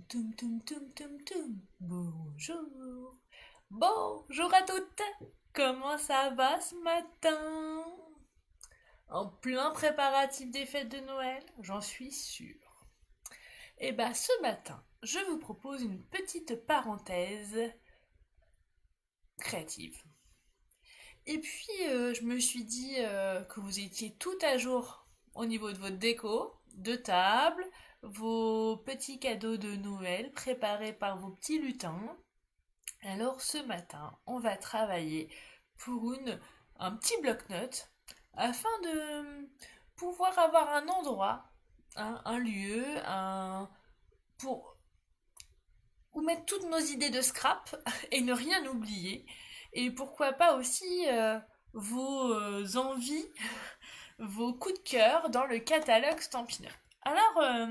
Toum, toum, toum, toum, toum. Bonjour. Bonjour à toutes. Comment ça va ce matin? En plein préparatif des fêtes de Noël, j'en suis sûre. Et bah ce matin, je vous propose une petite parenthèse créative. Et puis je me suis dit que vous étiez tout à jour au niveau de votre déco, de table, vos petits cadeaux de Noël préparés par vos petits lutins. Alors ce matin, on va travailler pour un petit bloc-notes afin de pouvoir avoir un endroit, un lieu, pour où mettre toutes nos idées de scrap et ne rien oublier. Et pourquoi pas aussi vos envies, vos coups de cœur dans le catalogue Stampin' Up. Alors,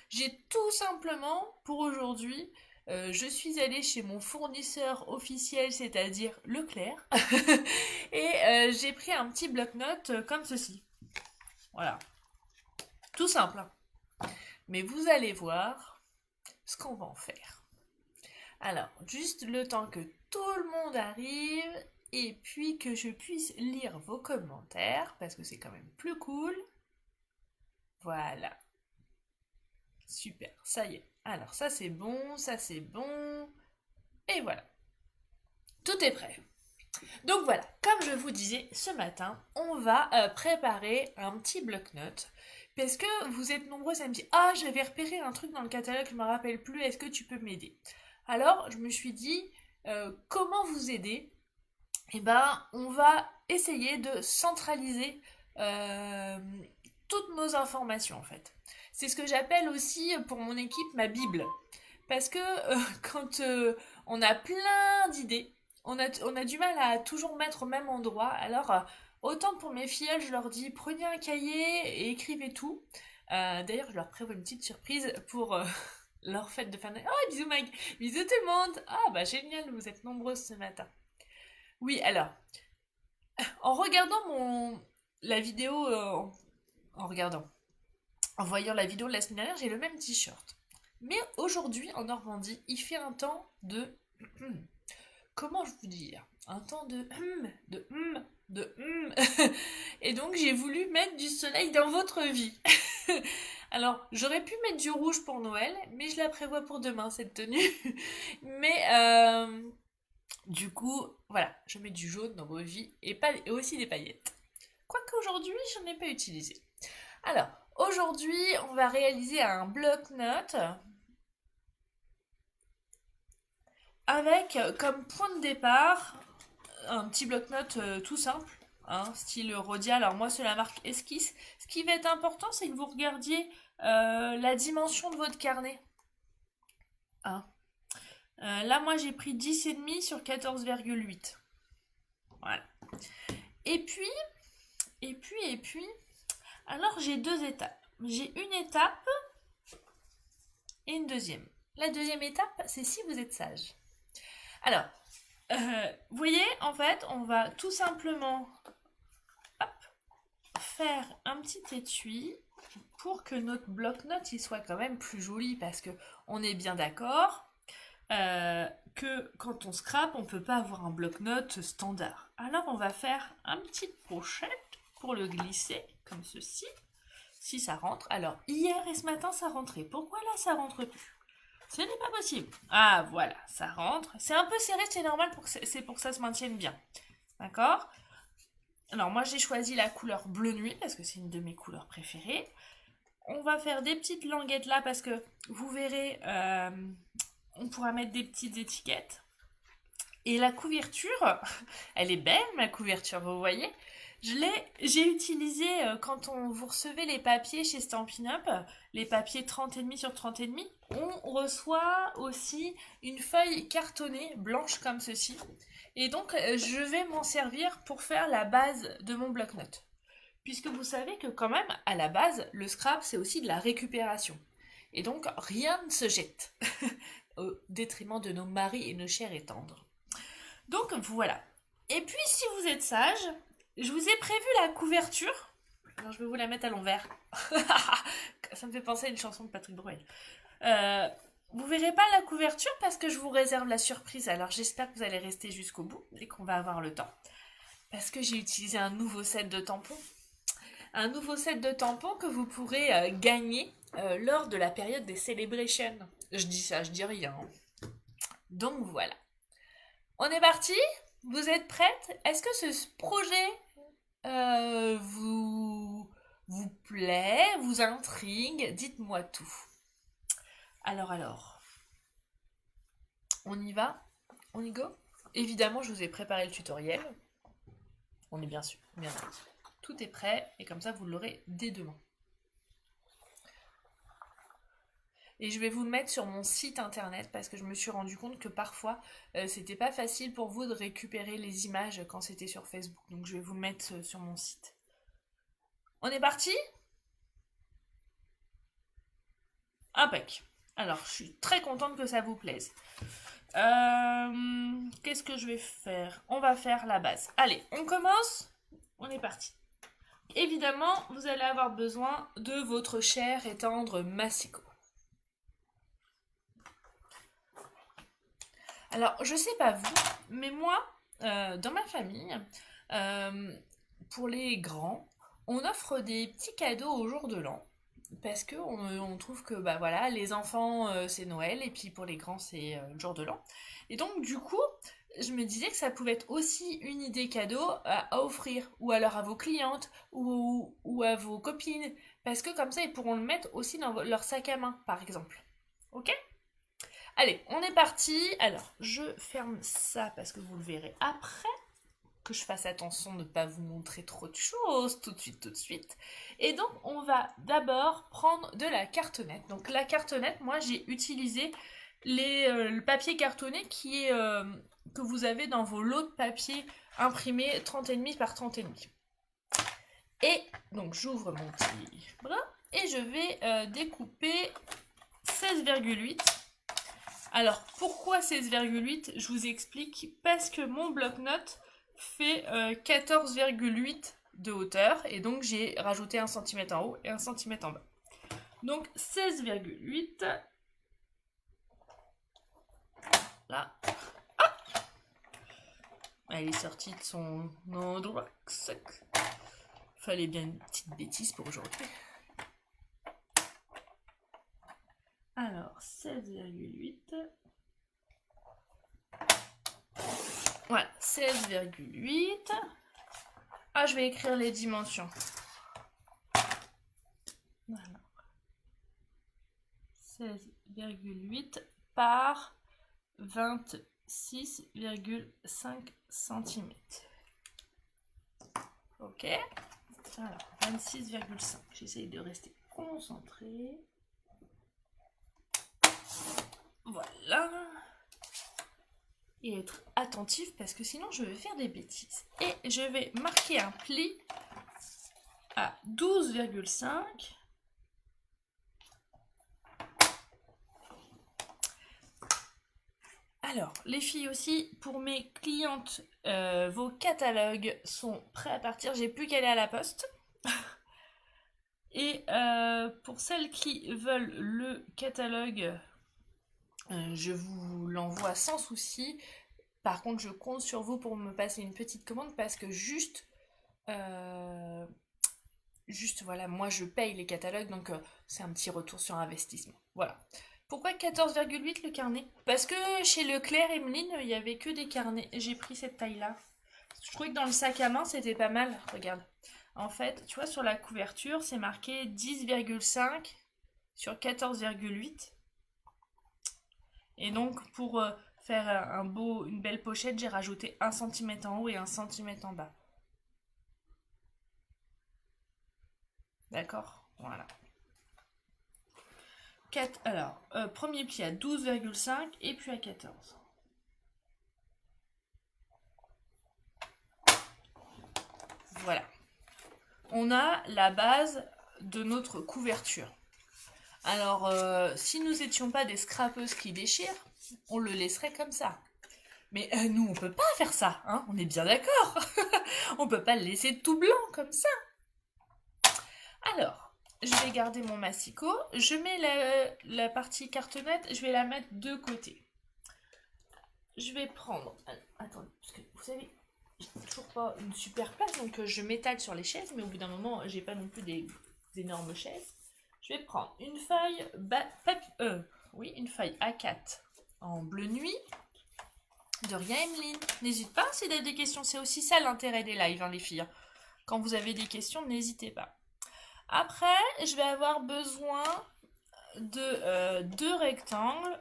j'ai tout simplement pour aujourd'hui, je suis allée chez mon fournisseur officiel, c'est-à-dire Leclerc, et j'ai pris un petit bloc-notes comme ceci. Voilà, tout simple, hein. Mais vous allez voir ce qu'on va en faire. Alors, juste le temps que tout le monde arrive et puis que je puisse lire vos commentaires parce que c'est quand même plus cool. Voilà, super, ça y est. Alors, ça c'est bon, ça c'est bon. Et voilà, tout est prêt. Donc voilà, comme je vous disais, ce matin, on va préparer un petit bloc-notes. Parce que vous êtes nombreux à me dire: Ah, j'avais repéré un truc dans le catalogue, je ne me rappelle plus, est-ce que tu peux m'aider? Alors, je me suis dit, comment vous aider? Eh ben, on va essayer de centraliser euh, toutes nos informations en fait. C'est ce que j'appelle aussi pour mon équipe ma Bible. Parce que quand on a plein d'idées, on a du mal à toujours mettre au même endroit. Alors, autant pour mes filles, je leur dis prenez un cahier et écrivez tout. D'ailleurs, je leur prévois une petite surprise pour leur fête de fin d'année. Oh, bisous Mag, bisous tout le monde. Ah bah génial, vous êtes nombreuses ce matin. Oui, alors, en regardant la vidéo, en regardant, en voyant la vidéo de la semaine dernière, j'ai le même t-shirt. Mais aujourd'hui, en Normandie, il fait un temps de... Comment je vous dire? Un temps de... Et donc, j'ai voulu mettre du soleil dans votre vie. Alors, j'aurais pu mettre du rouge pour Noël, mais je la prévois pour demain, cette tenue. Mais du coup, voilà, je mets du jaune dans vos vies et aussi des paillettes. Quoique aujourd'hui, j'en ai pas utilisé. Alors, aujourd'hui, on va réaliser un bloc-notes avec comme point de départ un petit bloc-notes tout simple, hein, style Rhodia. Alors moi, c'est la marque Esquisse. Ce qui va être important, c'est que vous regardiez la dimension de votre carnet, hein. Là, moi, j'ai pris 10,5 sur 14,8. Voilà. Et puis, et puis, alors j'ai deux étapes. J'ai une étape et une deuxième. La deuxième étape, c'est si vous êtes sage. Alors, vous voyez, en fait, on va tout simplement hop, faire un petit étui pour que notre bloc-notes il soit quand même plus joli parce que on est bien d'accord que quand on scrape, on peut pas avoir un bloc-notes standard. Alors, on va faire une petite pochette pour le glisser comme ceci. Si ça rentre. Alors, hier et ce matin, ça rentrait. Pourquoi là, ça rentre plus? Ce n'est pas possible. Ah, voilà, ça rentre. C'est un peu serré, c'est normal, c'est pour que ça se maintienne bien. D'accord? Alors, moi, j'ai choisi la couleur bleu nuit parce que c'est une de mes couleurs préférées. On va faire des petites languettes là parce que vous verrez, on pourra mettre des petites étiquettes. Et la couverture, elle est belle, ma couverture, vous voyez? J'ai utilisé quand vous recevez les papiers chez Stampin' Up, les papiers 30,5 sur 30,5, on reçoit aussi une feuille cartonnée blanche comme ceci. Et donc je vais m'en servir pour faire la base de mon bloc-notes. Puisque vous savez que quand même, à la base, le scrap c'est aussi de la récupération. Et donc rien ne se jette au détriment de nos maris et nos chairs et tendres. Donc voilà. Et puis si vous êtes sage, je vous ai prévu la couverture. Alors je vais vous la mettre à l'envers. Ça me fait penser à une chanson de Patrick Bruel. Euh, Vous verrez pas la couverture parce que je vous réserve la surprise. Alors j'espère que vous allez rester jusqu'au bout et qu'on va avoir le temps. Parce que j'ai utilisé un nouveau set de tampons. Un nouveau set de tampons que vous pourrez gagner lors de la période des celebrations. Je dis ça, je dis rien. Donc voilà. On est parti? Vous êtes prête? Est-ce que ce projet vous plaît, vous intrigue? Dites-moi tout. Alors, on y va? On y go? Évidemment, je vous ai préparé le tutoriel. On est bien sûr, bien parti. Tout est prêt et comme ça, vous l'aurez dès demain. Et je vais vous le mettre sur mon site internet parce que je me suis rendu compte que parfois, c'était pas facile pour vous de récupérer les images quand c'était sur Facebook. Donc je vais vous le mettre sur mon site. On est parti? Impec. Alors, je suis très contente que ça vous plaise. Qu'est-ce que je vais faire? On va faire la base. Allez, on commence? On est parti. Évidemment, vous allez avoir besoin de votre cher et tendre massicot. Alors, je sais pas vous, mais moi, dans ma famille, pour les grands, on offre des petits cadeaux au jour de l'an. Parce que on trouve que bah voilà, les enfants c'est Noël et puis pour les grands c'est le jour de l'an. Et donc du coup, je me disais que ça pouvait être aussi une idée cadeau à offrir, ou alors à vos clientes, ou à vos copines, parce que comme ça ils pourront le mettre aussi dans leur sac à main, par exemple. Ok? Allez, on est parti. Alors, je ferme ça parce que vous le verrez après. Que je fasse attention de ne pas vous montrer trop de choses tout de suite. Et donc, on va d'abord prendre de la cartonnette. Donc, la cartonnette, moi, j'ai utilisé le papier cartonné que vous avez dans vos lots de papier imprimés 30,5 par 30,5. Et donc, j'ouvre mon petit bras et je vais découper 16,8. Alors, pourquoi 16,8? Je vous explique. Parce que mon bloc-notes fait 14,8 de hauteur et donc j'ai rajouté 1 cm en haut et 1 cm en bas. Donc 16,8. Là. Ah, elle est sortie de son endroit. Fallait bien une petite bêtise pour aujourd'hui. Alors 16,8. Voilà, 16,8. Ah, je vais écrire les dimensions. Voilà. 16,8 par 26,5 cm. Ok. Alors, 26,5. J'essaye de rester concentrée. Voilà. Et être attentif parce que sinon je vais faire des bêtises. Et je vais marquer un pli à 12,5. Alors, les filles aussi, pour mes clientes, vos catalogues sont prêts à partir. J'ai plus qu'à aller à la poste. Et pour celles qui veulent le catalogue, je vous l'envoie sans souci. Par contre, je compte sur vous pour me passer une petite commande parce que juste voilà, moi je paye les catalogues, donc c'est un petit retour sur investissement. Voilà. Pourquoi 14,8 le carnet? Parce que chez Leclerc et Emeline, il n'y avait que des carnets. J'ai pris cette taille-là. Je trouvais que dans le sac à main, c'était pas mal. Regarde. En fait, tu vois, sur la couverture, c'est marqué 10,5 sur 14,8. Et donc, pour faire une belle pochette, j'ai rajouté 1 cm en haut et 1 cm en bas. D'accord? Voilà. Alors, premier pli à 12,5 et puis à 14. Voilà. On a la base de notre couverture. Alors, si nous n'étions pas des scrapeuses qui déchirent, on le laisserait comme ça. Mais nous, on peut pas faire ça, hein, on est bien d'accord. On peut pas le laisser tout blanc comme ça. Alors, je vais garder mon massicot. Je mets la partie cartonnette, je vais la mettre de côté. Je vais prendre... Attendez, parce que vous savez, j'ai toujours pas une super place, donc je m'étale sur les chaises, mais au bout d'un moment, j'ai pas non plus des énormes chaises. Je vais prendre une feuille, une feuille A4 en bleu nuit. De rien, Emeline. N'hésite pas si tu as des questions, c'est aussi ça l'intérêt des lives, hein, les filles. Quand vous avez des questions, n'hésitez pas. Après, je vais avoir besoin de deux rectangles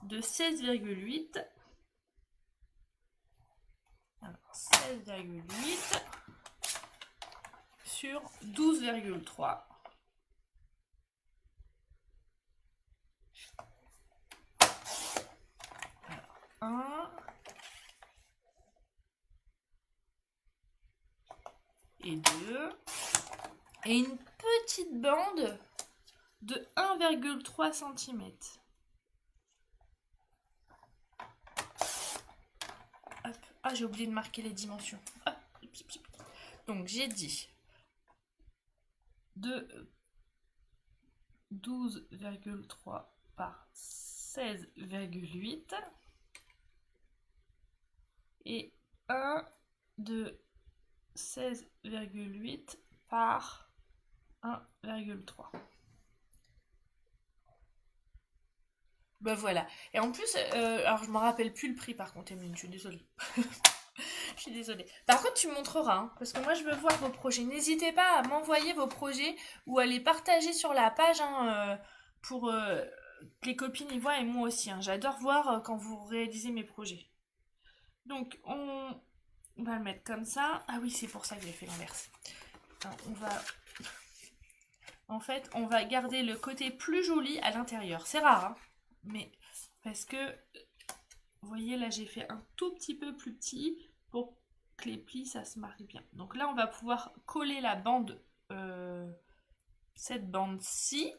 de 16,8. Alors, 16,8 sur 12,3. Alors, 1 et 2. Et une petite bande de 1,3 cm. Ah, j'ai oublié de marquer les dimensions. Ah, donc, j'ai dit de 12,3 par 16,8 et 1 de 16,8 par 1,3. Ben voilà. Et en plus, alors je me rappelle plus le prix par contre, Emeline, je suis désolée. Je suis désolée. Par contre, tu me montreras, hein, parce que moi je veux voir vos projets. N'hésitez pas à m'envoyer vos projets ou à les partager sur la page, hein, pour que les copines y voient et moi aussi, hein. J'adore voir quand vous réalisez mes projets. Donc on va le mettre comme ça. Ah oui, c'est pour ça que j'ai fait l'inverse. En fait, on va garder le côté plus joli à l'intérieur. C'est rare, hein, mais parce que, vous voyez, là, j'ai fait un tout petit peu plus petit pour que les plis, ça se marque bien. Donc là, on va pouvoir coller la bande, cette bande-ci,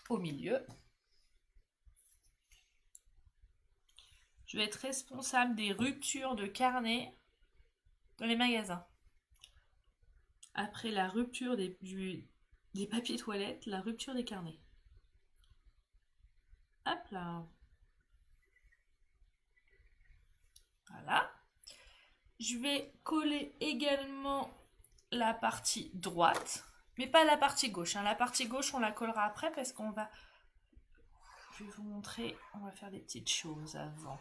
au milieu. Je vais être responsable des ruptures de carnet dans les magasins. Après la rupture des papiers toilettes, la rupture des carnets. Hop là. Voilà. Je vais coller également la partie droite, mais pas la partie gauche, hein. La partie gauche, on la collera après parce qu'on va... Je vais vous montrer, on va faire des petites choses avant.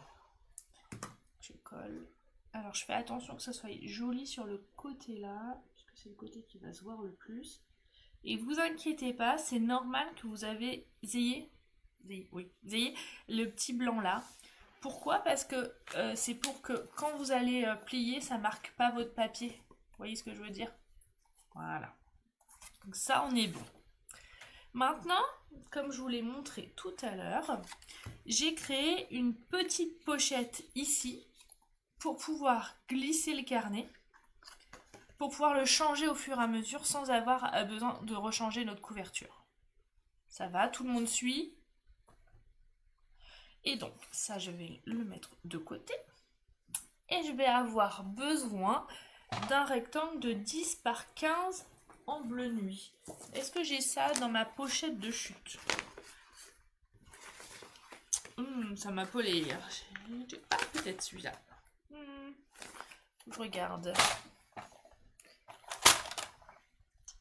Je colle. Alors, je fais attention que ça soit joli sur le côté là, parce que c'est le côté qui va se voir le plus. Et vous inquiétez pas, c'est normal que vous ayez le petit blanc là. Pourquoi? Parce que c'est pour que quand vous allez plier, ça marque pas votre papier. Vous voyez ce que je veux dire? Voilà. Donc ça, on est bon. Maintenant, comme je vous l'ai montré tout à l'heure, j'ai créé une petite pochette ici pour pouvoir glisser le carnet, pour pouvoir le changer au fur et à mesure sans avoir besoin de rechanger notre couverture. Ça va, tout le monde suit? Et donc, ça, je vais le mettre de côté. Et je vais avoir besoin d'un rectangle de 10 par 15 en bleu nuit. Est-ce que j'ai ça dans ma pochette de chute? Ça m'a polé. Ah, peut-être celui-là. Je regarde.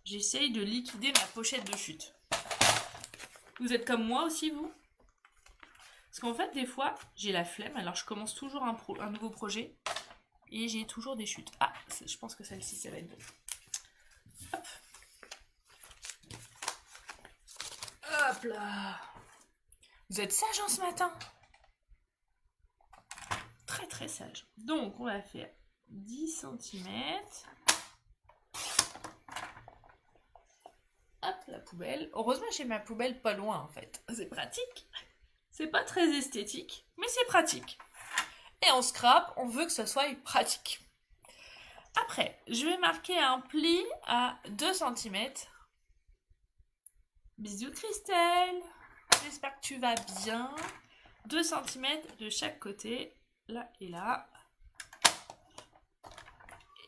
J'essaye de liquider ma pochette de chute. Vous êtes comme moi aussi, vous? Parce qu'en fait, des fois, j'ai la flemme. Alors, je commence toujours un nouveau projet. Et j'ai toujours des chutes. Ah, je pense que celle-ci, ça va être bon. Hop. Hop là. Vous êtes sage en ce matin? Très, très sage. Donc, on va faire 10 cm. Hop, la poubelle. Heureusement, j'ai ma poubelle pas loin, en fait. C'est pratique. C'est pas très esthétique, mais c'est pratique. Et en scrap, on veut que ce soit pratique. Après, je vais marquer un pli à 2 cm. Bisous Christelle. J'espère que tu vas bien. 2 cm de chaque côté, là et là.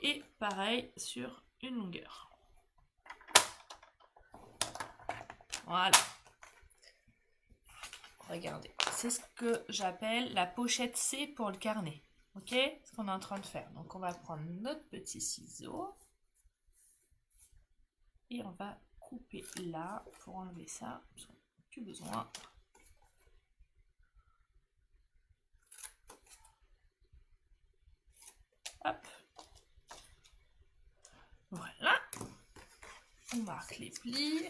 Et pareil sur une longueur. Voilà. Regardez, c'est ce que j'appelle la pochette C pour le carnet. Ok? Ce qu'on est en train de faire. Donc on va prendre notre petit ciseau. Et on va couper là pour enlever ça. Parce qu'on n'a plus besoin. Hop. Voilà. On marque les plis.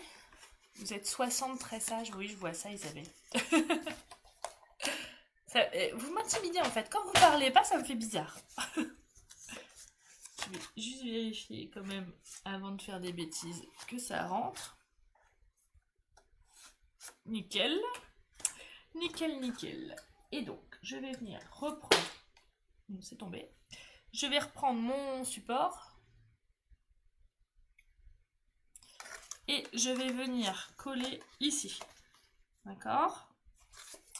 Vous êtes 60 très sages. Oui, je vois ça, Isabelle. Vous m'intimidez en fait. Quand vous parlez pas, ça me fait bizarre. Je vais juste vérifier quand même, avant de faire des bêtises, que ça rentre. Nickel. Nickel, nickel. Et donc, je vais venir reprendre... C'est tombé. Je vais reprendre mon support. Et je vais venir coller ici. D'accord ?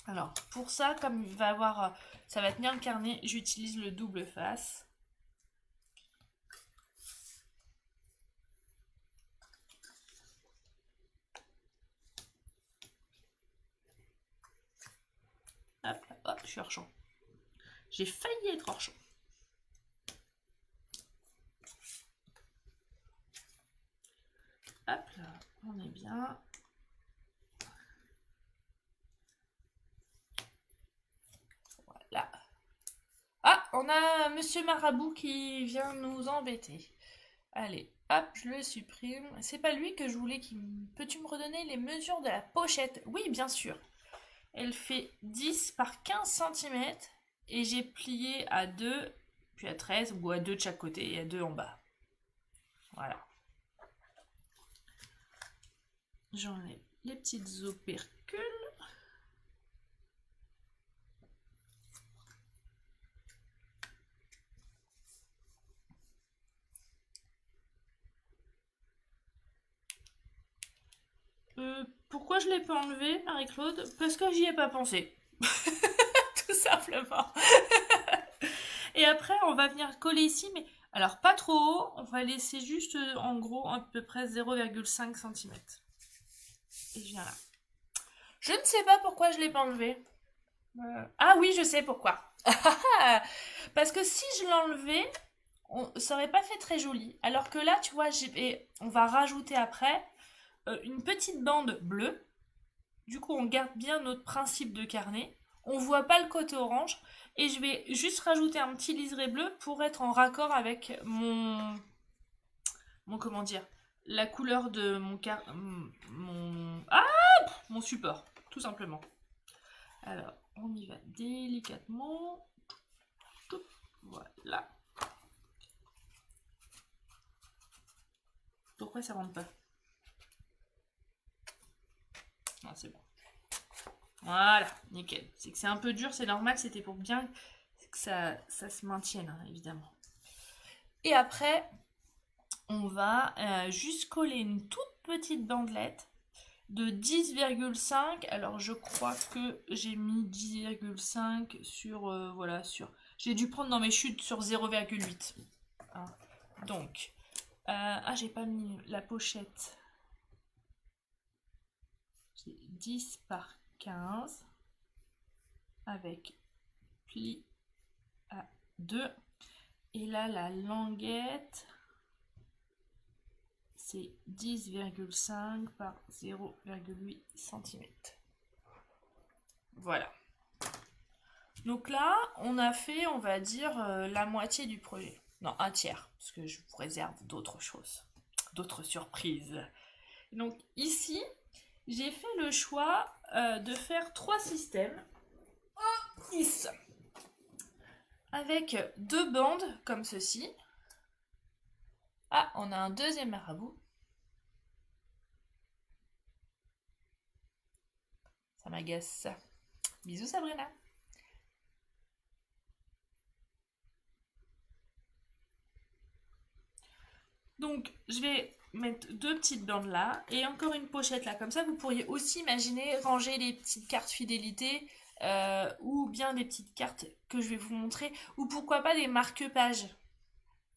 Alors, pour ça, comme il va avoir, ça va tenir le carnet, j'utilise le double face. Hop, hop, je suis hors champ. J'ai failli être hors champ. Hop là, on est bien. Voilà. Ah, on a Monsieur Marabout qui vient nous embêter. Allez, hop, je le supprime. C'est pas lui que je voulais Peux-tu me redonner les mesures de la pochette? Oui, bien sûr. Elle fait 10 par 15 cm et j'ai plié à 2, puis à 13, ou à 2 de chaque côté et à 2 en bas. Voilà. J'enlève les petites opercules. Pourquoi je ne l'ai pas enlevé, Marie-Claude? Parce que j'y ai pas pensé. Tout simplement. Et après, on va venir coller ici, mais alors pas trop haut. On va laisser juste, en gros, à peu près 0,5 cm. Et je viens là. Je ne sais pas pourquoi je ne l'ai pas enlevé. Ah oui, je sais pourquoi. Parce que si je l'enlevais, ça aurait pas fait très joli. Alors que là, tu vois, on va rajouter après une petite bande bleue. Du coup, on garde bien notre principe de carnet. On voit pas le côté orange. Et je vais juste rajouter un petit liseré bleu pour être en raccord avec comment dire, la couleur de mon support, tout simplement. Alors, on y va délicatement. Voilà. Pourquoi ça rentre pas? Non, c'est bon. Voilà, nickel. C'est que c'est un peu dur, c'est normal, c'était pour bien que ça se maintienne, hein, évidemment. Et après, on va juste coller une toute petite bandelette de 10,5. Alors, je crois que j'ai mis 10,5 sur... voilà, sur... J'ai dû prendre dans mes chutes sur 0,8. Hein. Donc, j'ai pas mis la pochette. J'ai 10 par 15 avec pli à 2. Et là, la languette, c'est 10,5 par 0,8 cm. Voilà. Donc là, on a fait, on va dire, la moitié du projet. Non, un tiers, parce que je vous réserve d'autres choses, d'autres surprises. Donc ici, j'ai fait le choix de faire 3 systèmes. 10. Avec 2 bandes comme ceci. Ah, on a un deuxième marabout. Ça m'agace. Bisous Sabrina. Donc, je vais mettre 2 petites bandes là et encore une pochette là. Comme ça, vous pourriez aussi imaginer ranger les petites cartes fidélité ou bien des petites cartes que je vais vous montrer ou pourquoi pas des marque-pages.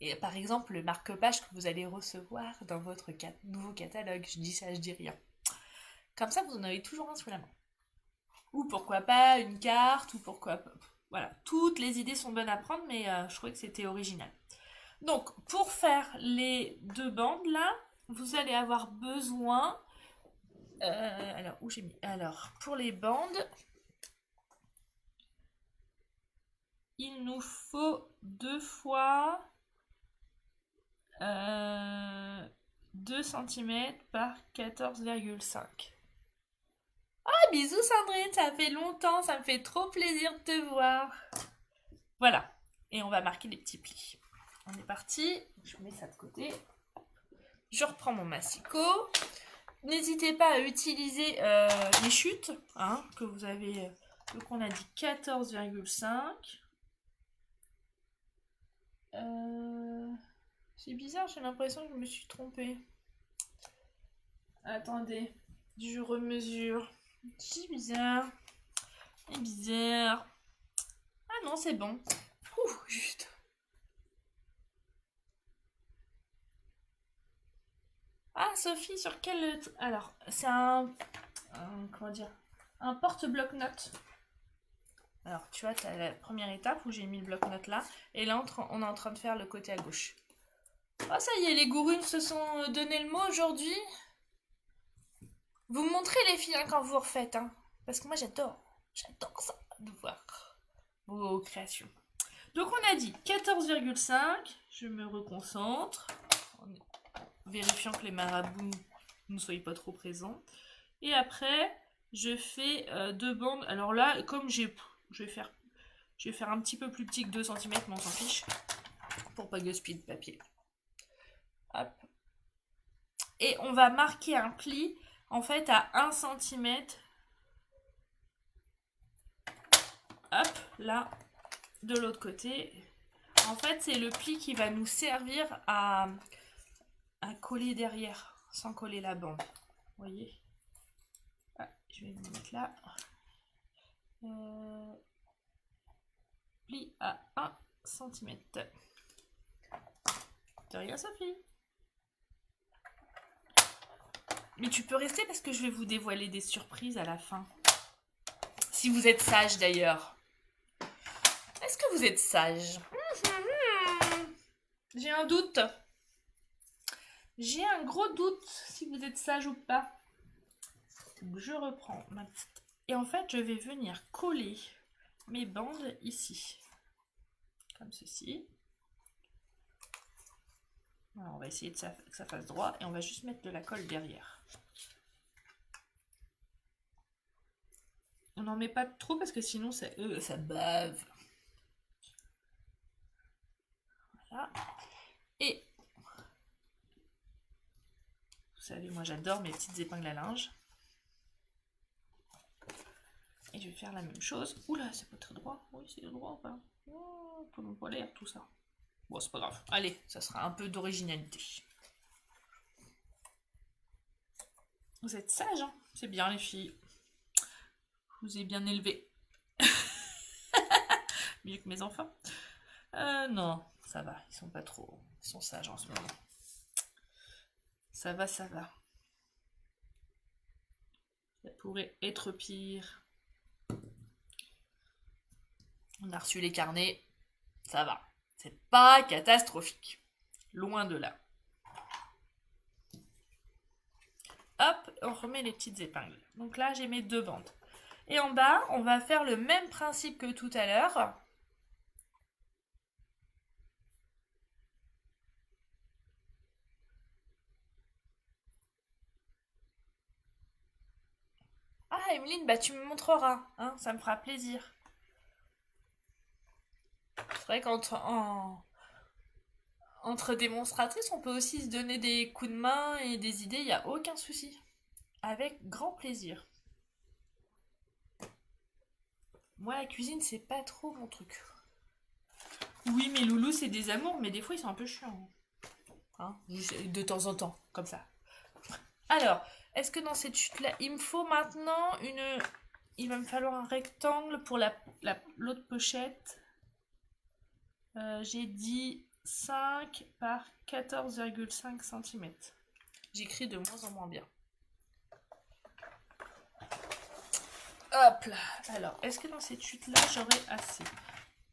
Et par exemple, le marque-page que vous allez recevoir dans votre nouveau catalogue. Je dis ça, je dis rien. Comme ça, vous en avez toujours un sous la main. Ou pourquoi pas une carte, ou pourquoi pas. Voilà, toutes les idées sont bonnes à prendre, mais je trouvais que c'était original. Donc, pour faire les deux bandes là, vous allez avoir besoin. Alors, où j'ai mis? Alors, pour les bandes, il nous faut 2 fois 2 cm par 14,5. Ah, bisous Sandrine, ça fait longtemps, ça me fait trop plaisir de te voir. Voilà, et on va marquer les petits plis. On est parti, je mets ça de côté. Je reprends mon massicot. N'hésitez pas à utiliser les chutes, hein, que vous avez, donc on a dit 14,5. C'est bizarre, j'ai l'impression que je me suis trompée. Attendez, je remesure. C'est bizarre. C'est bizarre. Ah non, c'est bon. Ouh, juste. Ah, Sophie, sur quel... Alors, c'est comment dire? Un porte-bloc-notes. Alors, tu vois, tu as la première étape où j'ai mis le bloc-notes là. Et là, on est en train de faire le côté à gauche. Ah, ça y est, les gourous se sont donné le mot aujourd'hui. Vous me montrez les filles hein, quand vous refaites. Hein, parce que moi, j'adore. J'adore ça, de voir vos créations. Donc, on a dit 14,5. Je me reconcentre. En vérifiant que les marabouts ne soient pas trop présents. Et après, je fais 2 bandes. Alors là, comme je vais faire un petit peu plus petit que 2 cm, mais on s'en fiche. Pour pas gaspiller de papier. Hop. Et on va marquer un pli, en fait, à 1 cm. Hop, là, de l'autre côté. En fait, c'est le pli qui va nous servir à coller derrière, sans coller la bande. Vous voyez? Ah, je vais me mettre là. Pli à 1 cm. De rien, Sophie. Mais tu peux rester parce que je vais vous dévoiler des surprises à la fin. Si vous êtes sage d'ailleurs. Est-ce que vous êtes sage? J'ai un doute. J'ai un gros doute si vous êtes sage ou pas. Donc je reprends ma petite... Et en fait, je vais venir coller mes bandes ici. Comme ceci. Alors, on va essayer que ça fasse droit. Et on va juste mettre de la colle derrière. On n'en met pas trop parce que sinon ça bave. Voilà. Et vous savez, moi j'adore mes petites épingles à linge. Et je vais faire la même chose. Oula, c'est pas très droit. Oui, c'est droit ou pas? Oh, pour pas l'air, tout ça. Bon, c'est pas grave. Allez, ça sera un peu d'originalité. Vous êtes sages, hein? C'est bien les filles. Je vous ai bien élevées. Mieux que mes enfants. Non, ça va. Ils sont pas trop... Ils sont sages en ce moment. Ça va, ça va. Ça pourrait être pire. On a reçu les carnets. Ça va. C'est pas catastrophique. Loin de là. Hop, on remet les petites épingles. Donc là, j'ai mes 2 bandes. Et en bas, on va faire le même principe que tout à l'heure. Ah, Emeline, bah tu me montreras, hein, ça me fera plaisir. C'est vrai entre démonstratrices, on peut aussi se donner des coups de main et des idées, il n'y a aucun souci. Avec grand plaisir. Moi, la cuisine, c'est pas trop mon truc. Oui, mes loulous, c'est des amours, mais des fois, ils sont un peu chiants. Hein, de temps en temps, comme ça. Alors, est-ce que dans cette chute-là, il me faut maintenant une... Il va me falloir un rectangle pour l'autre pochette. J'ai dit 5 par 14,5 cm. J'écris de moins en moins bien. Hop là. Alors, est-ce que dans cette chute-là, j'aurai assez?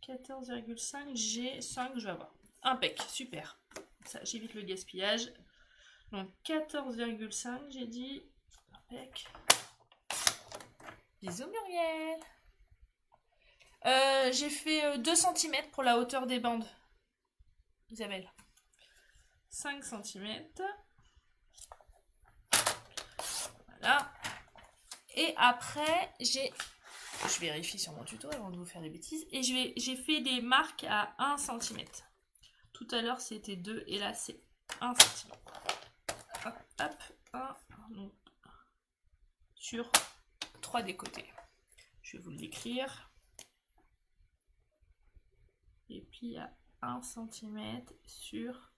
14,5, j'ai 5, je vais avoir. Impec, super. Ça, j'évite le gaspillage. Donc 14,5, j'ai dit. Impec. Bisous Muriel. J'ai fait 2 cm pour la hauteur des bandes. Isabelle. 5 cm. Voilà. Et après, je vérifie sur mon tuto avant de vous faire des bêtises. Et j'ai fait des marques à 1 cm. Tout à l'heure, c'était 2 et là, c'est 1 cm. Hop, hop, 1, donc, sur 3 des côtés. Je vais vous l'écrire. Et puis, à 1 cm sur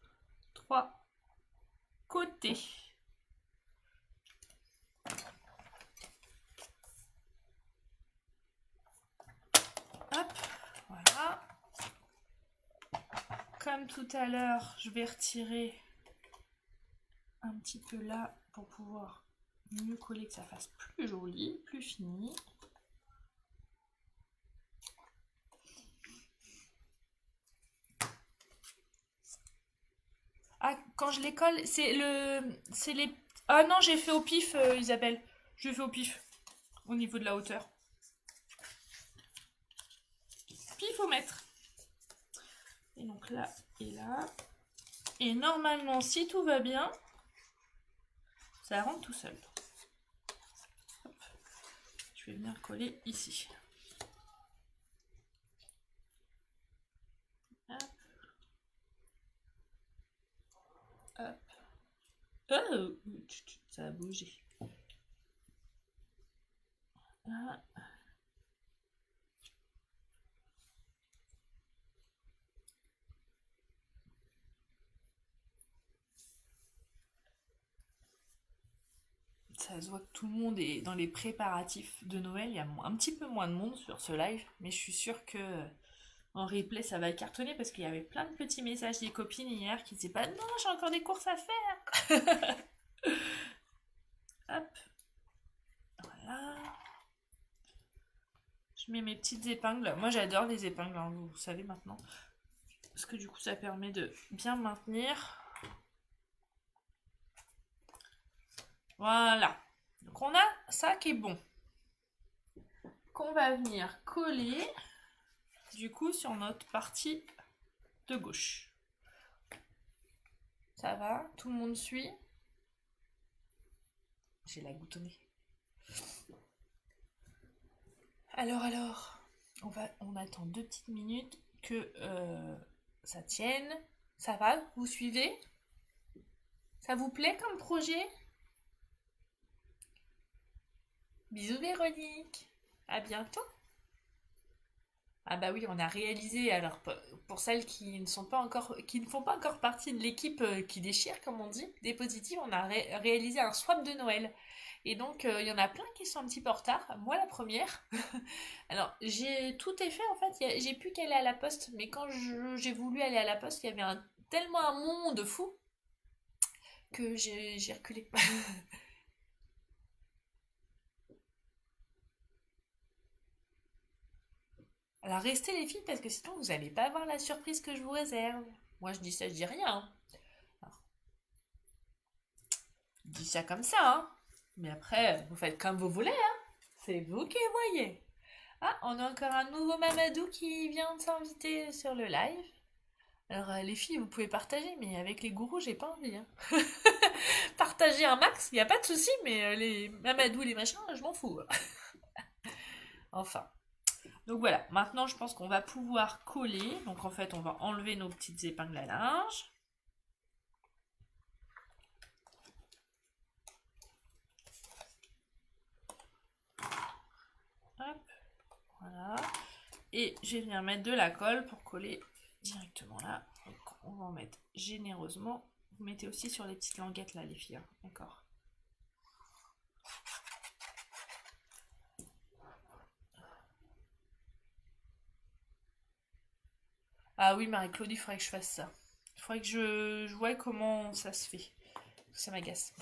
3 côtés. Hop, voilà. Comme tout à l'heure, je vais retirer un petit peu là pour pouvoir mieux coller, que ça fasse plus joli, plus fini. Ah, quand je les colle, c'est les... Ah non, j'ai fait au pif, Isabelle. Je fais au pif, au niveau de la hauteur. Pif au mètre. Et donc là et là. Et normalement, si tout va bien, ça rentre tout seul. Hop. Je vais venir coller ici. Hop. Hop. Oh, ça a bougé. Là. Ça se voit que tout le monde est dans les préparatifs de Noël. Il y a un petit peu moins de monde sur ce live, mais je suis sûre que en replay ça va cartonner parce qu'il y avait plein de petits messages des copines hier qui disaient pas non, j'ai encore des courses à faire. Hop. Voilà. Je mets mes petites épingles. Moi j'adore les épingles, hein, vous savez maintenant. Parce que du coup ça permet de bien maintenir. Voilà. Donc on a ça qui est bon. Qu'on va venir coller du coup sur notre partie de gauche. Ça va? Tout le monde suit? J'ai la goutte au nez. Alors, on attend 2 petites minutes que ça tienne. Ça va? Vous suivez? Ça vous plaît comme projet? Bisous Véronique. À bientôt. Ah bah oui, on a réalisé. Alors pour celles qui ne sont pas encore, qui ne font pas encore partie de l'équipe qui déchire, comme on dit, des positifs, on a réalisé un swap de Noël. Et donc il y en a plein qui sont un petit peu en retard. Moi la première. Alors j'ai tout est fait en fait. J'ai pu qu'aller à la poste, mais quand j'ai voulu aller à la poste, il y avait tellement un monde fou que j'ai reculé. Alors restez les filles parce que sinon vous n'allez pas avoir la surprise que je vous réserve. Moi je dis ça, je dis rien, hein. Alors, je dis ça comme ça, hein. Mais après, vous faites comme vous voulez, hein. C'est vous qui voyez. Ah, on a encore un nouveau Mamadou qui vient de s'inviter sur le live. Alors les filles, vous pouvez partager, mais avec les gourous, j'ai pas envie, hein. Partager un max, il n'y a pas de souci, mais les Mamadou, les machins, je m'en fous. Enfin. Donc voilà, maintenant je pense qu'on va pouvoir coller. Donc en fait, on va enlever nos petites épingles à linge. Hop, voilà. Et je vais venir mettre de la colle pour coller directement là. Donc on va en mettre généreusement. Vous mettez aussi sur les petites languettes là, les filles. Hein. D'accord. Ah oui, Marie-Claude, il faudrait que je fasse ça. Il faudrait que je voie comment ça se fait. Ça m'agace.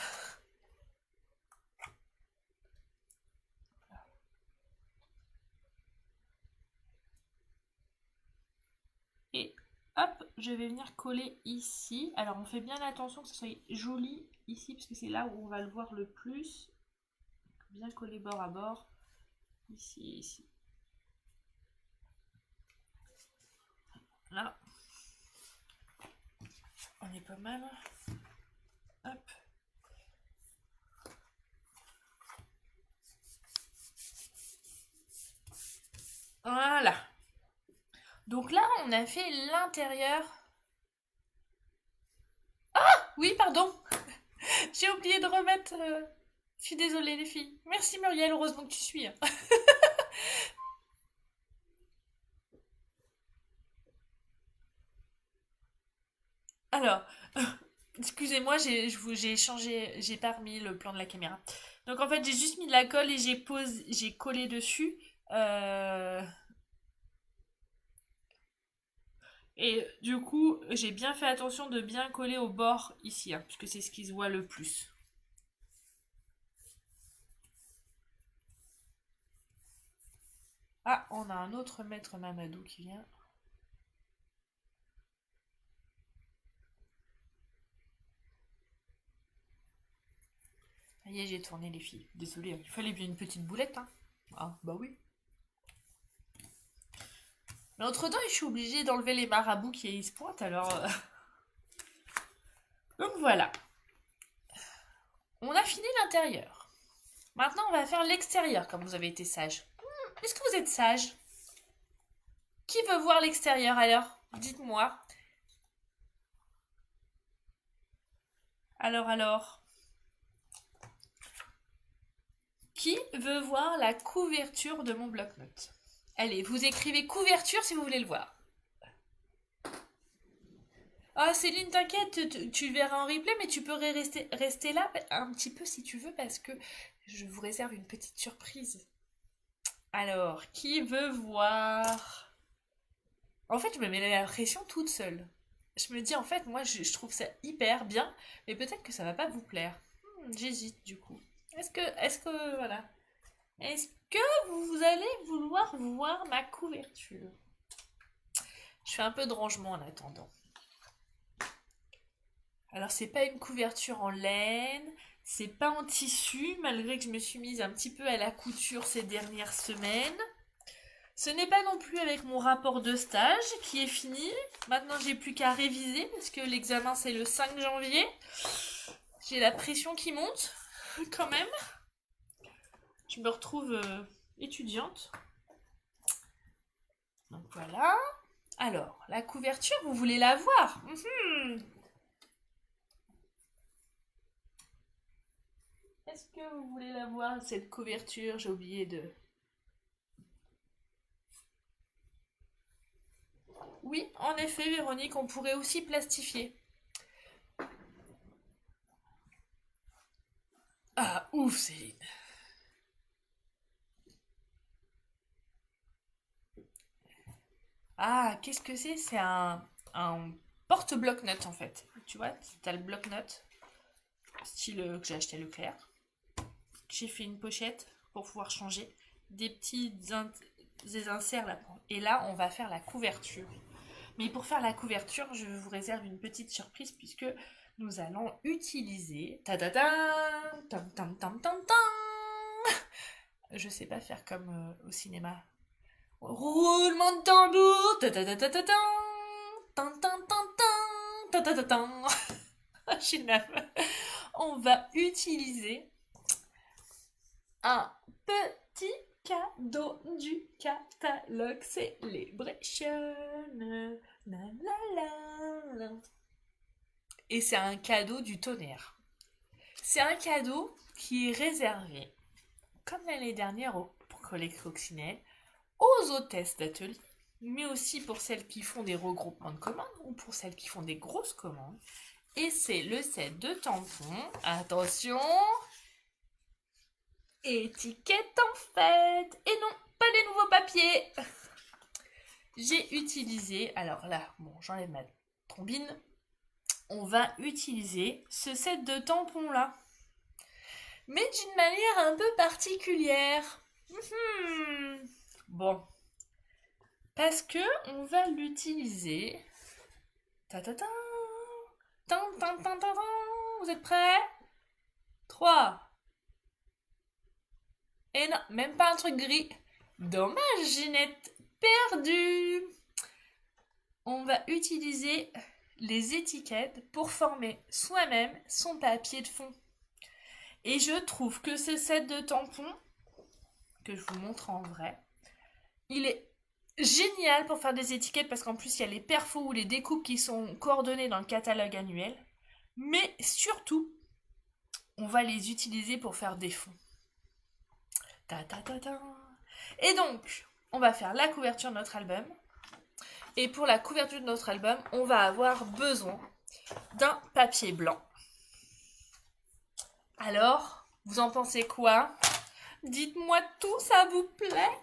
je vais venir coller ici. Alors on fait bien attention que ce soit joli ici, parce que c'est là où on va le voir le plus. Bien coller bord à bord. Ici et ici. Là. On est pas mal. Hop. Voilà. Donc là, on a fait l'intérieur. Oui, pardon. J'ai oublié de remettre. Je suis désolée, les filles. Merci Muriel, heureusement que tu suis. Hein. Alors, excusez-moi, j'ai changé, j'ai pas remis le plan de la caméra. Donc en fait, j'ai juste mis de la colle et j'ai collé dessus. Euh, et du coup, j'ai bien fait attention de bien coller au bord ici, hein, puisque c'est ce qui se voit le plus. Ah, on a un autre maître Mamadou qui vient. Ça y est, j'ai tourné les filles. Désolée, il fallait bien une petite boulette, hein. Ah, bah oui. Mais entre-temps, je suis obligée d'enlever les marabouts qui se pointent, alors... Donc voilà. On a fini l'intérieur. Maintenant, on va faire l'extérieur, comme vous avez été sage. Est-ce que vous êtes sage? Qui veut voir l'extérieur alors? Dites-moi. Alors. Qui veut voir la couverture de mon bloc-notes? Allez, vous écrivez couverture si vous voulez le voir. Ah, Céline, t'inquiète, tu le verras en replay, mais tu peux rester là un petit peu si tu veux, parce que je vous réserve une petite surprise. Alors, qui veut voir? En fait, je me mets la pression toute seule. Je me dis, en fait, moi, je trouve ça hyper bien, mais peut-être que ça va pas vous plaire. J'hésite, du coup. Voilà. Est-ce que vous allez vouloir voir ma couverture? Je fais un peu de rangement en attendant. Alors, c'est pas une couverture en laine, c'est pas en tissu, malgré que je me suis mise un petit peu à la couture ces dernières semaines. Ce n'est pas non plus avec mon rapport de stage qui est fini. Maintenant, j'ai plus qu'à réviser parce que l'examen c'est le 5 janvier. J'ai la pression qui monte quand même. Je me retrouve étudiante. Donc voilà. Alors, la couverture, vous voulez la voir? Est-ce que vous voulez la voir, cette couverture? J'ai oublié de... Oui, en effet, Véronique, on pourrait aussi plastifier. Ah, ouf, Céline. Ah, qu'est-ce que c'est? C'est un porte-bloc-notes en fait. Tu vois, t'as le bloc-notes, style que j'ai acheté à Leclerc. J'ai fait une pochette pour pouvoir changer. Des inserts là. Et là, on va faire la couverture. Mais pour faire la couverture, je vous réserve une petite surprise puisque nous allons utiliser... Ta ta ta tam tam tam tam tam. Je sais pas faire comme au cinéma. Roulement de tambour. Ta ta ta ta ta ta. Tan tan tan tan. Ta ta ta ta. Je suis naze. On va utiliser un petit cadeau du catalogue Celebration. La, la, la. Et c'est un cadeau du tonnerre. C'est un cadeau qui est réservé, comme l'année dernière au collègue Coccinelle, aux hôtesses d'atelier, mais aussi pour celles qui font des regroupements de commandes ou pour celles qui font des grosses commandes. Et c'est le set de tampons. Attention, étiquette en fait. Et non, pas les nouveaux papiers. J'ai utilisé, alors là, bon, j'enlève ma trombine. On va utiliser ce set de tampons là, mais d'une manière un peu particulière. Bon, parce que on va l'utiliser Ta ta ta. Tan, tan, tan, tan, tan. Vous êtes prêts? 3. Et non, même pas un truc gris. Dommage, Ginette. Perdu. On va utiliser les étiquettes pour former soi-même son papier de fond. Et je trouve que ce set de tampons, que je vous montre en vrai, il est génial pour faire des étiquettes parce qu'en plus il y a les perfos ou les découpes qui sont coordonnées dans le catalogue annuel. Mais surtout, on va les utiliser pour faire des fonds. Ta ta ta ta. Et donc, on va faire la couverture de notre album. Et pour la couverture de notre album, on va avoir besoin d'un papier blanc. Alors, vous en pensez quoi? Dites-moi tout, ça vous plaît?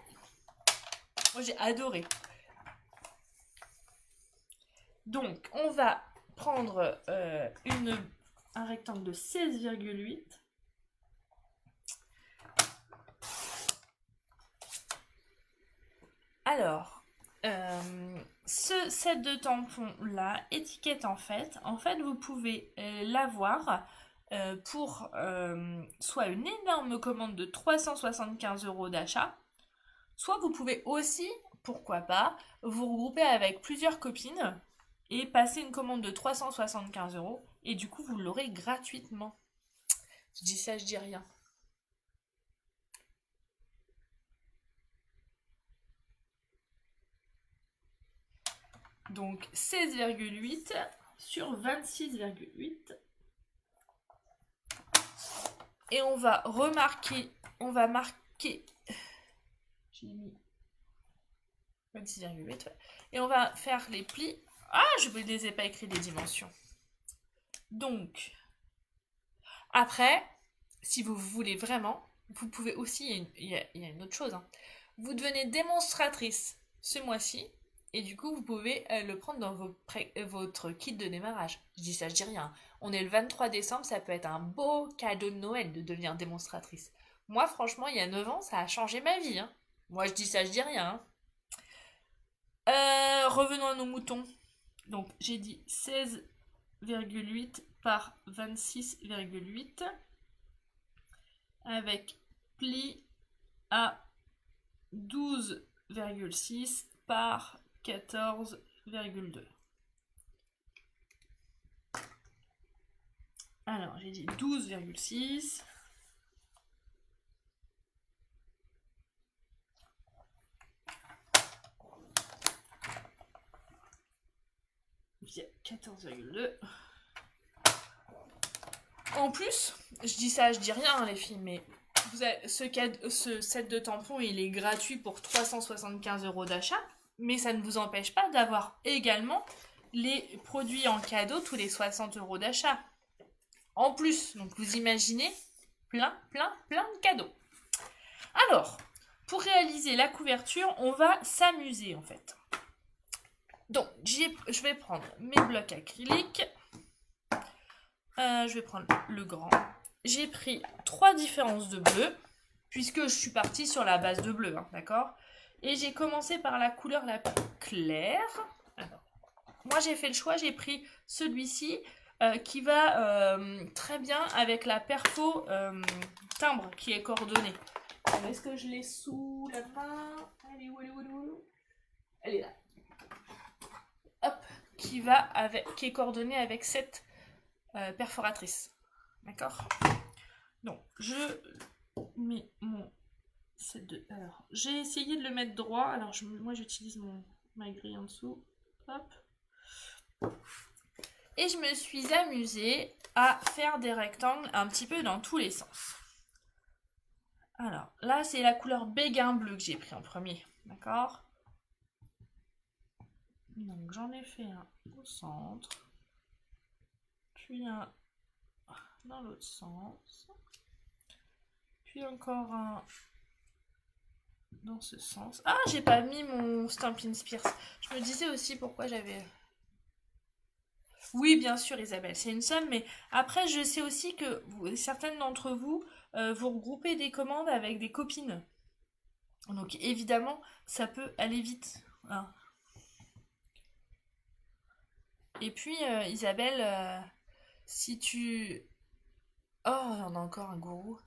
Moi, j'ai adoré. Donc, on va prendre un rectangle de 16,8. Alors, ce set de tampons là, étiquette en fait, vous pouvez l'avoir pour soit une énorme commande de 375 € d'achat, soit vous pouvez aussi, pourquoi pas, vous regrouper avec plusieurs copines et passer une commande de 375 € et du coup vous l'aurez gratuitement. Je dis ça, je dis rien. Donc 16,8 sur 26,8. Et on va marquer, j'ai mis 26,8, ouais. Et on va faire les plis. Ah, je ne les ai pas écrit les dimensions. Donc, après, si vous voulez vraiment, vous pouvez aussi, il y a une autre chose, hein. Vous devenez démonstratrice ce mois-ci. Et du coup, vous pouvez le prendre dans votre kit de démarrage. Je dis ça, je dis rien. On est le 23 décembre, ça peut être un beau cadeau de Noël de devenir démonstratrice. Moi, franchement, il y a 9 ans, ça a changé ma vie, hein. Moi, je dis ça, je dis rien, hein. Revenons à nos moutons. Donc, j'ai dit 16,8 par 26,8 avec pli à 12,6 par 14,2. Alors, j'ai dit 12,6. Via 14,2. En plus, je dis ça, je dis rien, hein, les filles, mais vous avez ce set de tampons, il est gratuit pour 375 € d'achat, mais ça ne vous empêche pas d'avoir également les produits en cadeau tous les 60 € d'achat. En plus, donc vous imaginez plein de cadeaux. Alors, pour réaliser la couverture, on va s'amuser en fait. Donc, je vais prendre mes blocs acryliques. Je vais prendre le grand. J'ai pris 3 différences de bleu, puisque je suis partie sur la base de bleu, hein, d'accord? Et j'ai commencé par la couleur la plus claire. Alors, moi, j'ai fait le choix, j'ai pris celui-ci qui va très bien avec la perfo timbre qui est coordonnée. Est-ce que je l'ai sous la main? Elle est où? Elle est là. Hop, qui est coordonnée avec cette perforatrice. D'accord? Donc, je mets mon set de... Alors, j'ai essayé de le mettre droit. Alors, moi, j'utilise ma grille en dessous. Hop. Et je me suis amusée à faire des rectangles un petit peu dans tous les sens. Alors, là, c'est la couleur béguin bleu que j'ai pris en premier. D'accord? Donc, j'en ai fait un au centre. Puis un dans l'autre sens. Puis encore un dans ce sens. Ah, j'ai pas mis mon Stampin' Spears. Je me disais aussi pourquoi j'avais... Oui, bien sûr, Isabelle, c'est une somme, mais après, je sais aussi que certaines d'entre vous, vous regroupez des commandes avec des copines. Donc, évidemment, ça peut aller vite. Ah. Et puis, Isabelle, si tu... Oh, on a encore un gourou.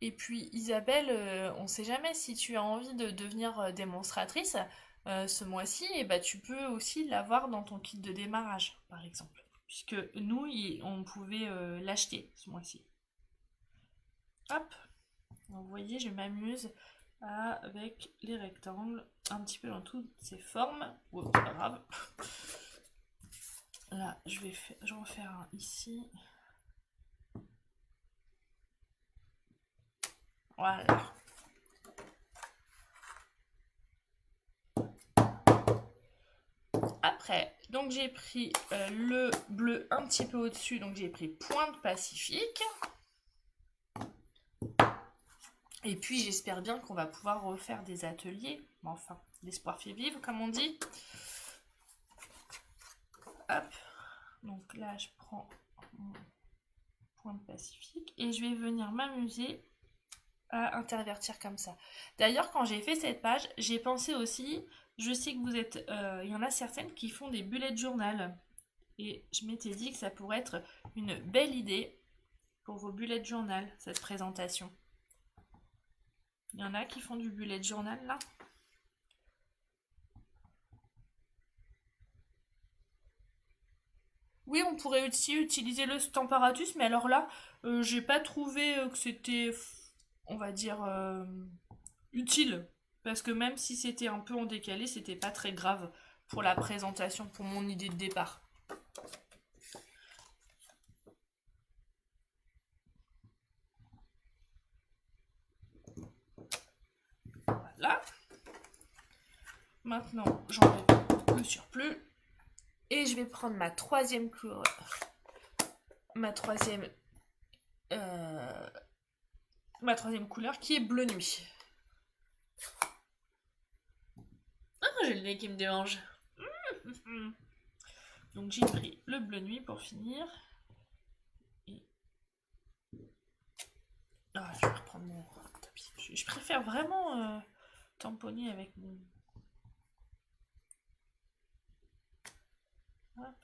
Et puis, Isabelle, on sait jamais si tu as envie de devenir démonstratrice ce mois-ci, et bah, tu peux aussi l'avoir dans ton kit de démarrage, par exemple. Puisque nous, on pouvait l'acheter ce mois-ci. Hop, donc, vous voyez, je m'amuse avec les rectangles, un petit peu dans toutes ces formes. Oh, c'est pas grave. Là, je vais en faire un ici. Voilà. Après, donc j'ai pris le bleu un petit peu au-dessus, donc j'ai pris Pointe Pacifique. Et puis j'espère bien qu'on va pouvoir refaire des ateliers. Enfin, l'espoir fait vivre, comme on dit. Hop. Donc là, je prends mon Pointe Pacifique et je vais venir m'amuser à intervertir comme ça. D'ailleurs, quand j'ai fait cette page, j'ai pensé aussi, je sais que vous êtes, il y en a certaines qui font des bullet journal. Et je m'étais dit que ça pourrait être une belle idée pour vos bullet journal, cette présentation. Il y en a qui font du bullet journal là? Oui, on pourrait aussi utiliser le Stamparatus, mais alors là, j'ai pas trouvé que c'était, on va dire, utile. Parce que même si c'était un peu en décalé, c'était pas très grave pour la présentation, pour mon idée de départ. Voilà. Maintenant, j'enlève le surplus. Et je vais prendre ma troisième couleur. Ma troisième couleur qui est bleu nuit. Ah, j'ai le nez qui me dérange. Donc j'ai pris le bleu nuit pour finir. Et... Ah, je vais reprendre mon tapis. Je préfère vraiment tamponner avec mon... Hop.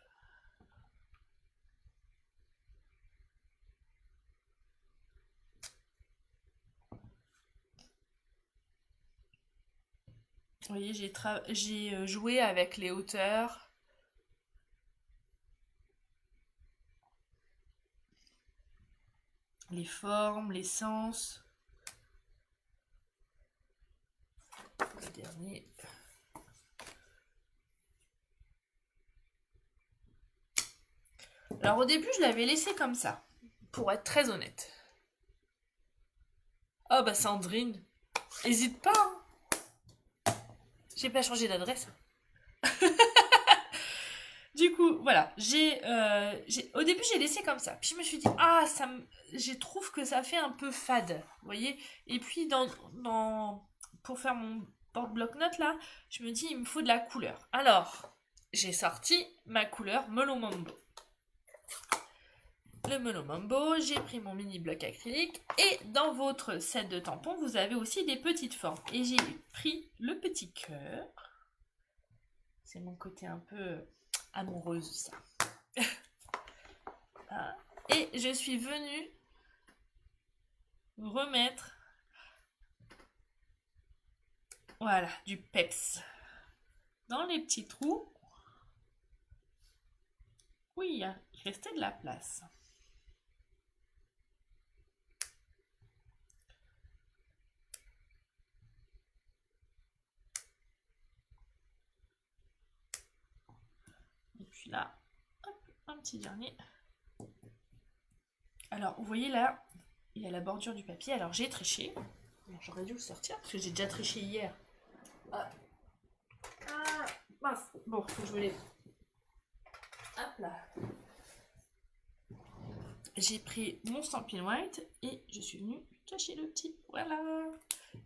Vous voyez, j'ai joué avec les hauteurs. Les formes, les sens. Le dernier. Alors au début, je l'avais laissé comme ça, pour être très honnête. Oh bah Sandrine, hésite pas, hein. J'ai pas changé d'adresse. Du coup, voilà, au début j'ai laissé comme ça. Puis je me suis dit, ah, je trouve que ça fait un peu fade, vous voyez. Et puis pour faire mon porte-bloc-notes là, je me dis, il me faut de la couleur. Alors, j'ai sorti ma couleur Molo Mambo. Le Molo Mambo, j'ai pris mon mini bloc acrylique et dans votre set de tampons, vous avez aussi des petites formes. Et j'ai pris le petit cœur. C'est mon côté un peu amoureuse, ça. Et je suis venue remettre, voilà, du peps dans les petits trous. Oui, il restait de la place. Et puis là, hop, un petit dernier. Alors, vous voyez là, il y a la bordure du papier. Alors, j'ai triché. J'aurais dû le sortir parce que j'ai déjà triché hier. Ah, mince. Bon, faut que je me lève. Hop là. J'ai pris mon Stampin' White et je suis venue cacher le petit. Voilà.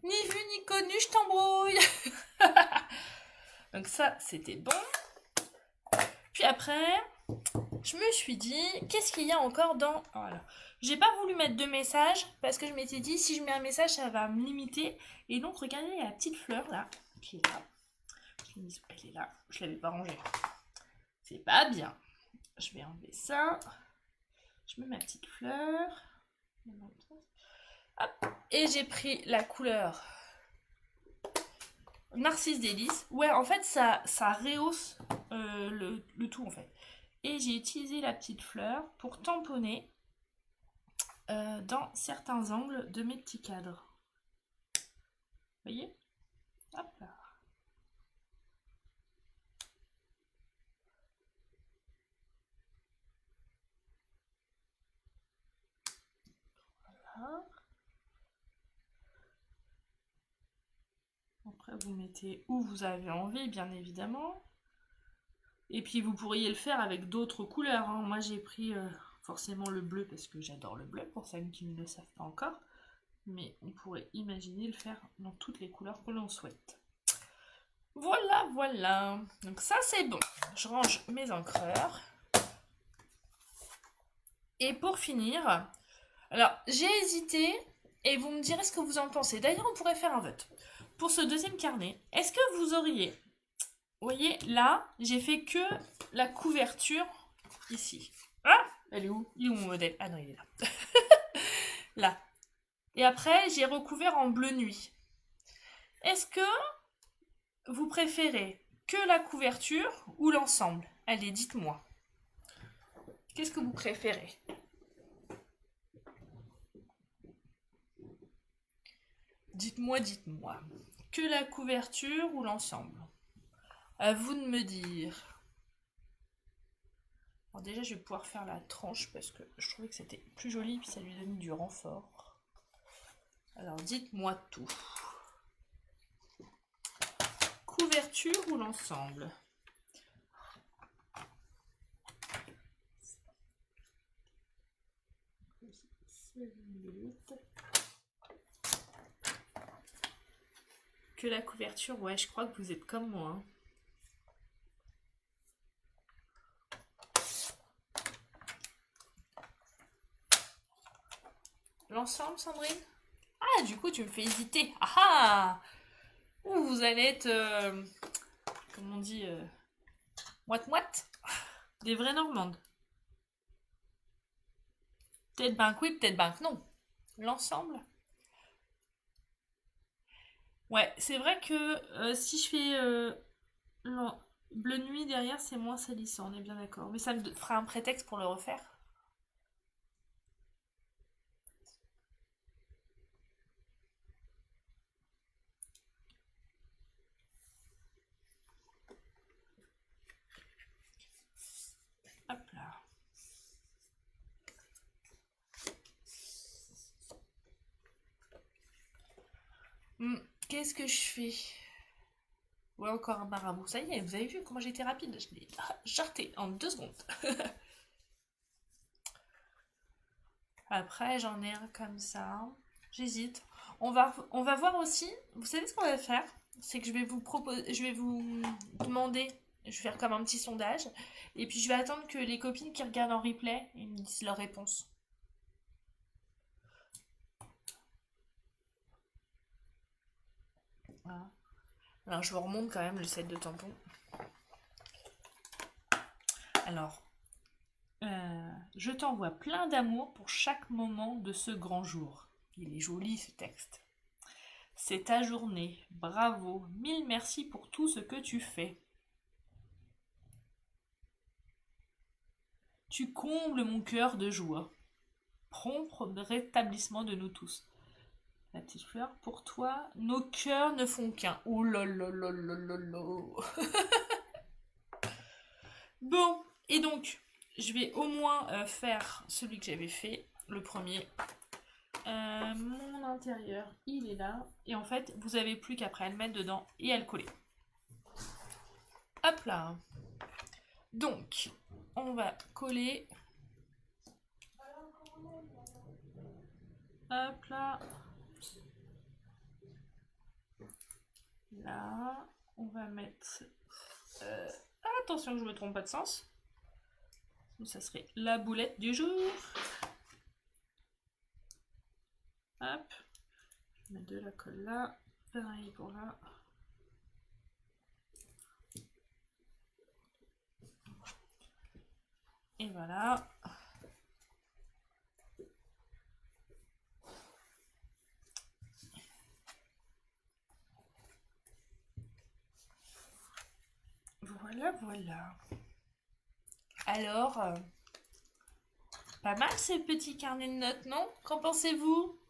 Ni vu ni connu, je t'embrouille. Donc ça, c'était bon. Puis après, je me suis dit, qu'est-ce qu'il y a encore dans... Voilà. J'ai pas voulu mettre de message parce que je m'étais dit, si je mets un message, ça va me limiter. Et donc, regardez la petite fleur là, qui est là. Je me dis, elle est là. Je l'avais pas rangée. C'est pas bien. Je vais enlever ça. Je mets ma petite fleur. Hop. Et j'ai pris la couleur Narcisse Délice. Ouais, en fait, ça rehausse le tout, en fait. Et j'ai utilisé la petite fleur pour tamponner dans certains angles de mes petits cadres. Vous voyez? Hop là. Voilà. Après, vous mettez où vous avez envie, bien évidemment. Et puis, vous pourriez le faire avec d'autres couleurs, hein. Moi, j'ai pris forcément le bleu parce que j'adore le bleu, pour celles qui ne le savent pas encore. Mais on pourrait imaginer le faire dans toutes les couleurs que l'on souhaite. Voilà, voilà. Donc ça, c'est bon. Je range mes encreurs. Et pour finir, alors j'ai hésité et vous me direz ce que vous en pensez. D'ailleurs, on pourrait faire un vote. Pour ce deuxième carnet, est-ce que vous auriez... Vous voyez, là, j'ai fait que la couverture ici. Ah, elle est où? Il est où mon modèle? Ah non, il est là. Là. Et après, j'ai recouvert en bleu nuit. Est-ce que vous préférez que la couverture ou l'ensemble? Allez, dites-moi. Qu'est-ce que vous préférez? Dites-moi, dites-moi. Que la couverture ou l'ensemble? À vous de me dire. Alors déjà, je vais pouvoir faire la tranche parce que je trouvais que c'était plus joli puis ça lui donne du renfort. Alors, dites-moi tout. Couverture ou l'ensemble? Que la couverture, ouais, je crois que vous êtes comme moi, hein. L'ensemble, Sandrine? Ah, du coup, tu me fais hésiter. Ah ah! Ouh, vous allez être, comment on dit, moite-moite? Des vraies Normandes. Peut-être ben que oui, peut-être ben que non. L'ensemble? Ouais, c'est vrai que si je fais bleu nuit derrière, c'est moins salissant, on est bien d'accord. Mais ça me fera un prétexte pour le refaire. Hop là. Qu'est-ce que je fais? Ouais, encore un marabout. Ça y est, vous avez vu comment j'étais rapide? Je l'ai jarté en 2 secondes. Après, j'en ai un comme ça. J'hésite. On va voir aussi. Vous savez ce qu'on va faire? C'est que je vais vous proposer, je vais vous demander, je vais faire comme un petit sondage. Et puis je vais attendre que les copines qui regardent en replay, ils me disent leur réponse. Voilà. Alors je vous remonte quand même le set de tampons. Alors, je t'envoie plein d'amour pour chaque moment de ce grand jour. Il est joli ce texte. C'est ta journée. Bravo. Mille merci pour tout ce que tu fais. Tu combles mon cœur de joie. Prompt rétablissement de nous tous. La petite fleur, pour toi, nos cœurs ne font qu'un. Oh là là là là là là. Bon, et donc, je vais au moins faire celui que j'avais fait, le premier. Mon intérieur, il est là. Et en fait, vous avez plus qu'après à le mettre dedans et à le coller. Hop là. Donc, on va coller. Hop là. Là, on va mettre... attention que je me trompe pas de sens. Ça serait la boulette du jour. Hop. Je mets de la colle là. Pareil pour là. Et voilà. Voilà, voilà. Alors, pas mal ces petits carnets de notes, non? Qu'en pensez-vous?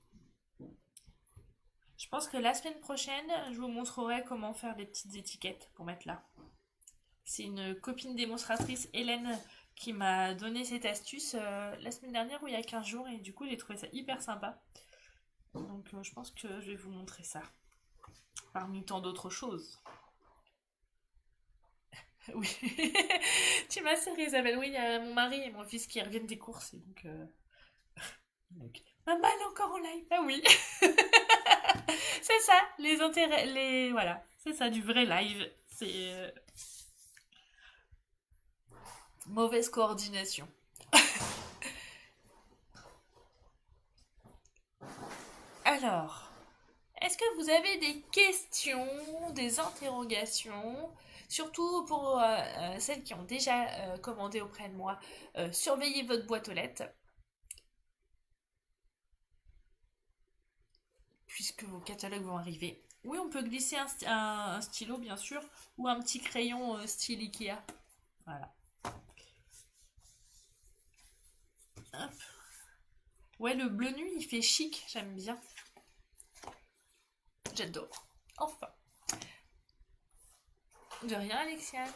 Je pense que la semaine prochaine, je vous montrerai comment faire des petites étiquettes pour mettre là. C'est une copine démonstratrice, Hélène, qui m'a donné cette astuce la semaine dernière ou il y a 15 jours et du coup j'ai trouvé ça hyper sympa. Donc je pense que je vais vous montrer ça. Parmi tant d'autres choses. Oui. Tu m'as serré Isabelle. Oui, il y a mon mari et mon fils qui reviennent des courses. Et donc, maman, elle est encore en live. Ah oui. C'est ça, les intérêts. Voilà. C'est ça, du vrai live. C'est mauvaise coordination. Alors, est-ce que vous avez des questions, des interrogations? Surtout pour celles qui ont déjà commandé auprès de moi, surveillez votre boîte aux lettres, puisque vos catalogues vont arriver. Oui, on peut glisser un stylo, bien sûr, ou un petit crayon style Ikea. Voilà. Hop. Ouais, le bleu nuit, il fait chic, j'aime bien. J'adore. Enfin. De rien, Alexiane.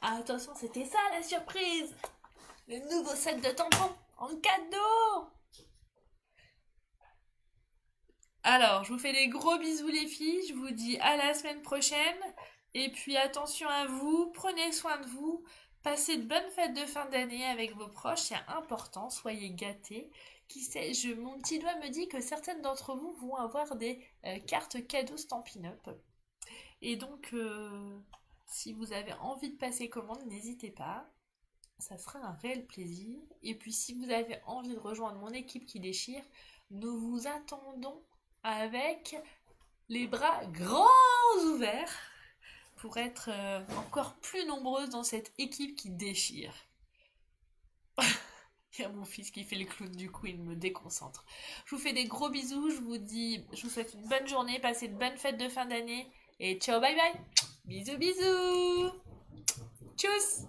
Ah, attention, c'était ça la surprise. Le nouveau set de tampons en cadeau. Alors, je vous fais des gros bisous les filles. Je vous dis à la semaine prochaine. Et puis attention à vous, prenez soin de vous. Passez de bonnes fêtes de fin d'année avec vos proches, c'est important. Soyez gâtés. Qui sait, mon petit doigt me dit que certaines d'entre vous vont avoir des cartes cadeaux Stampin' Up. Et donc, si vous avez envie de passer commande, n'hésitez pas. Ça sera un réel plaisir. Et puis, si vous avez envie de rejoindre mon équipe qui déchire, nous vous attendons avec les bras grands ouverts pour être encore plus nombreuses dans cette équipe qui déchire. Il y a mon fils qui fait le clown, du coup il me déconcentre. Je vous fais des gros bisous, je vous souhaite une bonne journée, passez de bonnes fêtes de fin d'année et ciao bye bye. Bisous bisous. Tchuss.